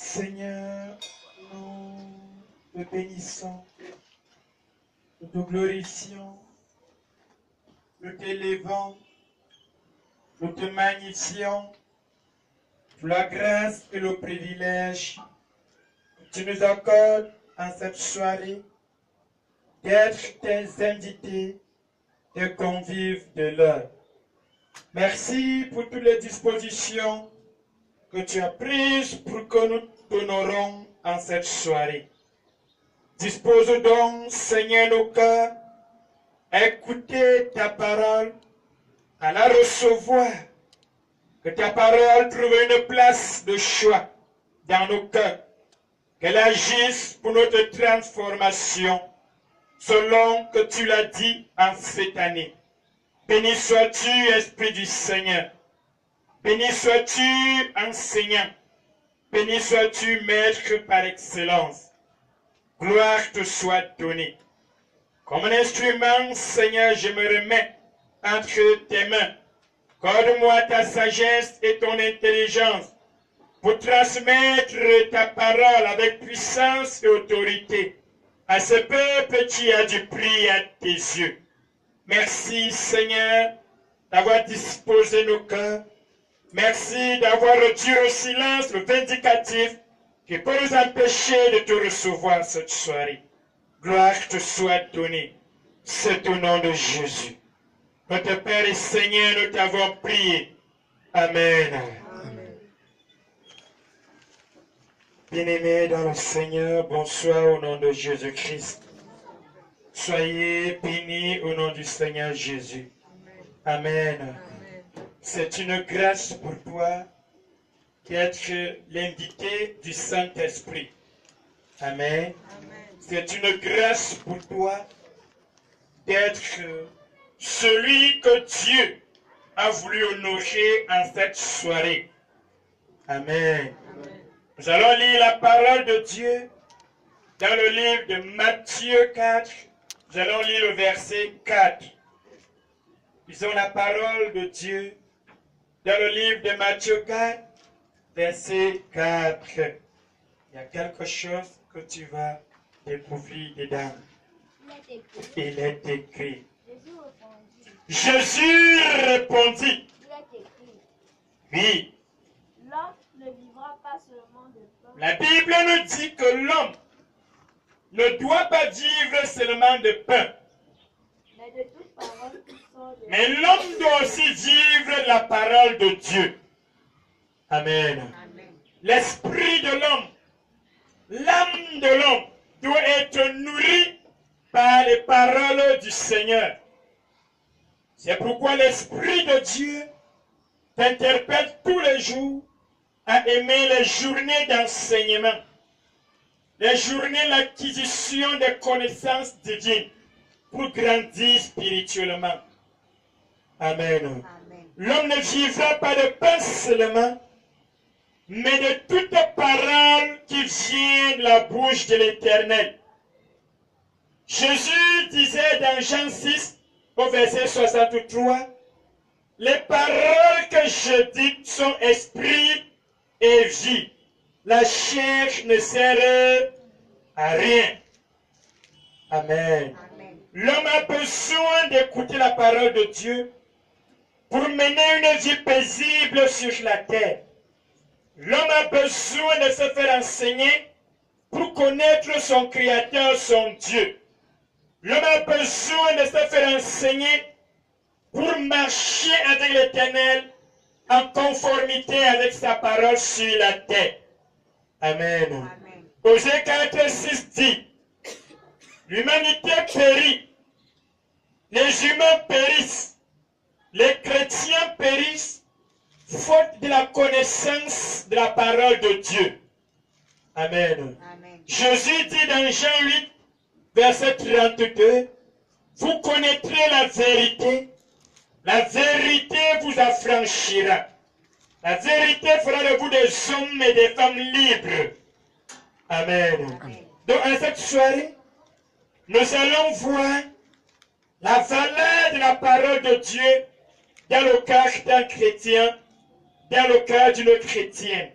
Seigneur, nous te bénissons, nous te glorifions, nous t'élevons, nous te magnifions pour la grâce et le privilège que tu nous accordes en cette soirée d'être tes invités, tes convives de l'heure. Merci pour toutes les dispositions que tu as prises pour que nous t'honorons en cette soirée. Dispose donc, Seigneur, nos cœurs à écouter ta parole, à la recevoir, que ta parole trouve une place de choix dans nos cœurs, qu'elle agisse pour notre transformation, selon que tu l'as dit en cette année. Béni sois-tu, Esprit du Seigneur. Béni sois-tu, enseignant. Béni sois-tu, maître par excellence. Gloire te soit donnée. Comme un instrument, Seigneur, je me remets entre tes mains. Accorde-moi ta sagesse et ton intelligence pour transmettre ta parole avec puissance et autorité à ce peuple qui a du prix à tes yeux. Merci, Seigneur, d'avoir disposé nos cœurs. Merci d'avoir retiré au silence le vindicatif qui peut nous empêcher de te recevoir cette soirée. Gloire te soit donnée. C'est au nom de Jésus. Notre Père et Seigneur, nous t'avons prié. Amen. Amen. Bien-aimés dans le Seigneur, bonsoir au nom de Jésus-Christ. Soyez bénis au nom du Seigneur Jésus. Amen. Amen. C'est une grâce pour toi d'être l'invité du Saint-Esprit. Amen. C'est une grâce pour toi d'être celui que Dieu a voulu honorer en cette soirée. Amen. Nous allons lire la parole de Dieu dans le livre de Matthieu 4. Nous allons lire le verset 4. Lisons la parole de Dieu dans le livre de Matthieu 4, verset 4. Il y a quelque chose que tu vas découvrir dedans. Il est écrit. Jésus répondit. Oui. L'homme ne vivra pas seulement de pain. La Bible nous dit que l'homme ne doit pas vivre seulement de pain. Mais de toute parole qui sort de Mais l'homme doit aussi vivre la parole de Dieu. Amen. Amen. L'esprit de l'homme, l'âme de l'homme doit être nourrie par les paroles du Seigneur. C'est pourquoi l'Esprit de Dieu t'interpelle tous les jours à aimer les journées d'enseignement, les journées d'acquisition des connaissances divines pour grandir spirituellement. Amen. Amen. L'homme ne vivra pas de pain seulement, mais de toute parole qui vient de la bouche de l'Éternel. Jésus disait dans Jean 6, au verset 63, « Les paroles que je dis sont esprit et vie. La chair ne sert à rien. » Amen. Amen. L'homme a besoin d'écouter la parole de Dieu pour mener une vie paisible sur la terre. L'homme a besoin de se faire enseigner pour connaître son Créateur, son Dieu. L'homme a besoin de se faire enseigner pour marcher avec l'Éternel en conformité avec sa parole sur la terre. Amen. Amen. Osée 4, 6 dit, l'humanité périt, les humains périssent, les chrétiens périssent, faute de la connaissance de la parole de Dieu. Amen. Amen. Jésus dit dans Jean 8, verset 32, vous connaîtrez la vérité vous affranchira. La vérité fera de vous des hommes et des femmes libres. Amen. Amen. Donc en cette soirée, nous allons voir la valeur de la parole de Dieu dans le cœur d'un chrétien, dans le cœur d'une chrétienne.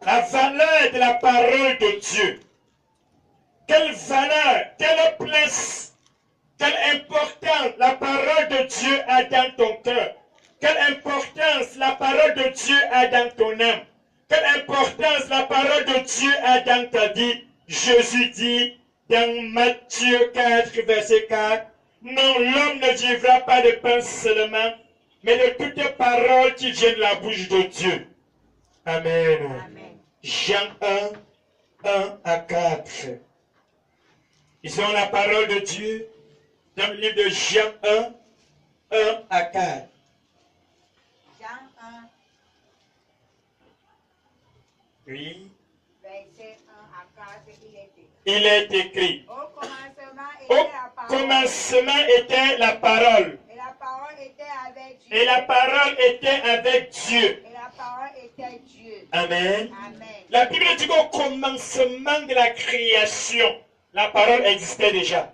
La valeur de la parole de Dieu. Quelle valeur, quelle place, quelle importance la parole de Dieu a dans ton cœur. Quelle importance la parole de Dieu a dans ton âme. Quelle importance la parole de Dieu a dans ta vie. Jésus dit dans Matthieu 4, verset 4, non, l'homme ne vivra pas de pain seulement, mais de toute parole qui vient de la bouche de Dieu. Amen. Amen. Jean 1, 1 à 4. Ils ont la parole de Dieu dans le livre de Jean 1, 1 à 4. Jean 1, Oui, verset 1 à 4, il est écrit. Au commencement Au était la parole, commencement était la parole. et la parole était avec Dieu, Et la parole était avec Dieu. et la parole était Dieu. Amen. Amen. La Bible dit qu'au commencement de la création, la parole existait déjà.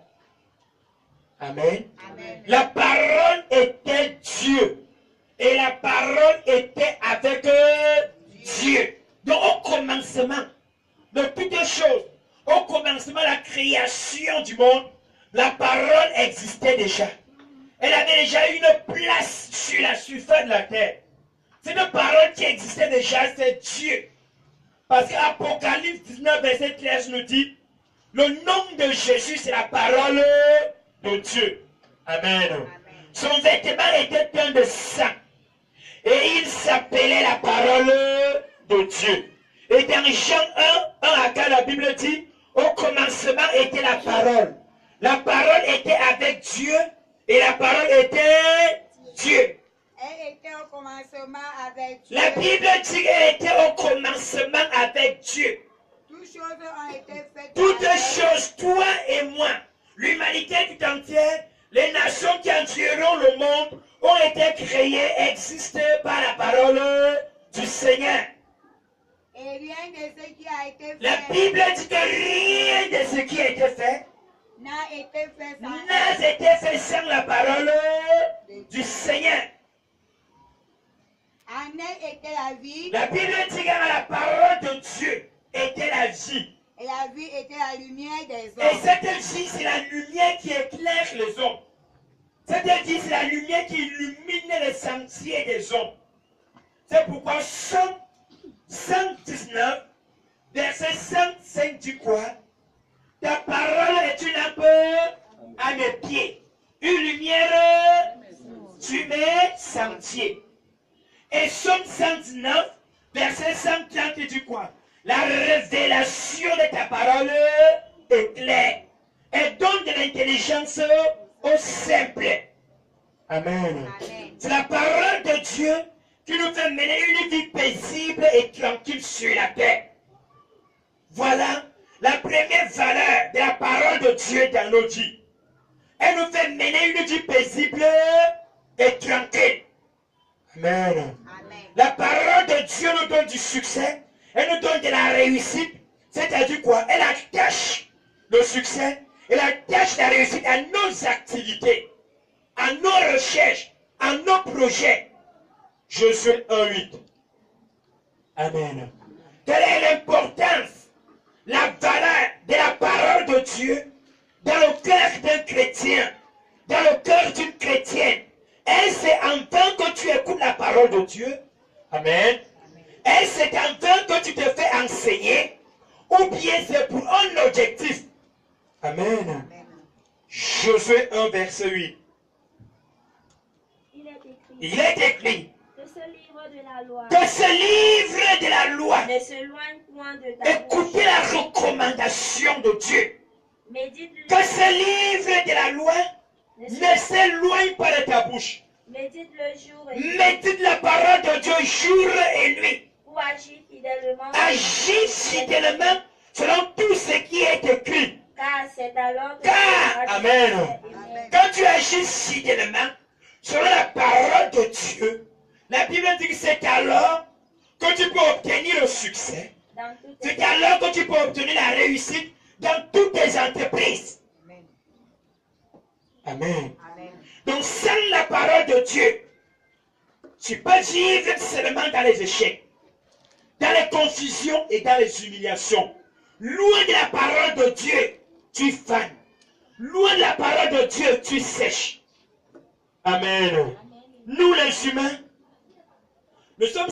Amen. Amen. La parole était Dieu. Et la parole était avec Dieu. Donc au commencement de toutes choses, au commencement de la création du monde, la parole existait déjà. Elle avait déjà une place sur la surface de la terre. C'est une parole qui existait déjà, c'est Dieu. Parce qu'Apocalypse 19, verset 13 nous dit, le nom de Jésus, c'est la parole de Dieu. Amen. Amen. Son vêtement était teint de sang. Et il s'appelait la parole de Dieu. Et dans Jean 1, 1 à 4, la Bible dit, au commencement était la parole. La parole était avec Dieu et la parole était Dieu. Elle était au commencement avec Dieu. La Bible dit qu'elle était au commencement avec Dieu. Toutes choses ont été faites. Toutes avec- choses, toi et moi, l'humanité tout entière, les nations qui entoureront le monde ont été créées, existent par la parole du Seigneur. Et rien de ce qui a été La fait Bible dit que rien de ce qui a été fait n'a été fait sans n'a été fait sans la parole du Seigneur. En elle était la vie, La Bible dit que la parole de Dieu était la vie. et la vie était la lumière des Et hommes. cette vie, c'est la lumière qui éclaire les hommes. Cette vie, c'est la lumière qui illumine les sentiers des hommes. C'est pourquoi Somme 119, verset 105 dit quoi? Ta parole est une lampe à mes pieds, une lumière sur mes sentiers. Et Somme 119, verset 130 dit quoi? La révélation de ta parole est claire et donne de l'intelligence aux simples. Amen. Amen. C'est la parole de Dieu qui nous fait mener une vie paisible et tranquille sur la terre. Voilà la première valeur de la parole de Dieu dans nos vies. Elle nous fait mener une vie paisible et tranquille. Amen. Amen. La parole de Dieu nous donne du succès. Elle nous donne de la réussite. C'est-à-dire quoi? Elle attache le succès. Elle attache la réussite à nos activités, à nos recherches, à nos projets. Josué 1:8. Amen. Quelle est l'importance, la valeur de la parole de Dieu dans le cœur d'un chrétien, dans le cœur d'une chrétienne? Et c'est en vain que tu écoutes la parole de Dieu. Amen. Et c'est en vain que tu te fais enseigner, ou bien c'est pour un objectif. Amen. Amen. Josué 1, verset 8. Il est écrit Il est écrit que ce livre de la loi que ce livre de la loi, ne s'éloigne point de ta écoutez bouche. la recommandation de Dieu, Médite-le que ce livre de la loi ne s'éloigne pas de ta bouche. médite-le jour et nuit Médite la parole de Dieu jour et nuit. pour agir fidèlement. Agis fidèlement selon tout ce qui est écrit. Car c'est alors que Car, tu seras Amen. aimé. Amen. Quand tu agis fidèlement selon la parole de Dieu, la Bible dit que c'est alors que tu peux obtenir le succès. Dans toutes C'est tes alors que tu peux obtenir la réussite dans toutes tes entreprises. Amen. Amen. Amen. Donc sans la parole de Dieu, tu peux vivre seulement dans les échecs. dans les confusions et dans les humiliations. Loin de la parole de Dieu, tu fanes. Loin de la parole de Dieu, tu sèches. Amen. Nous les humains, nous sommes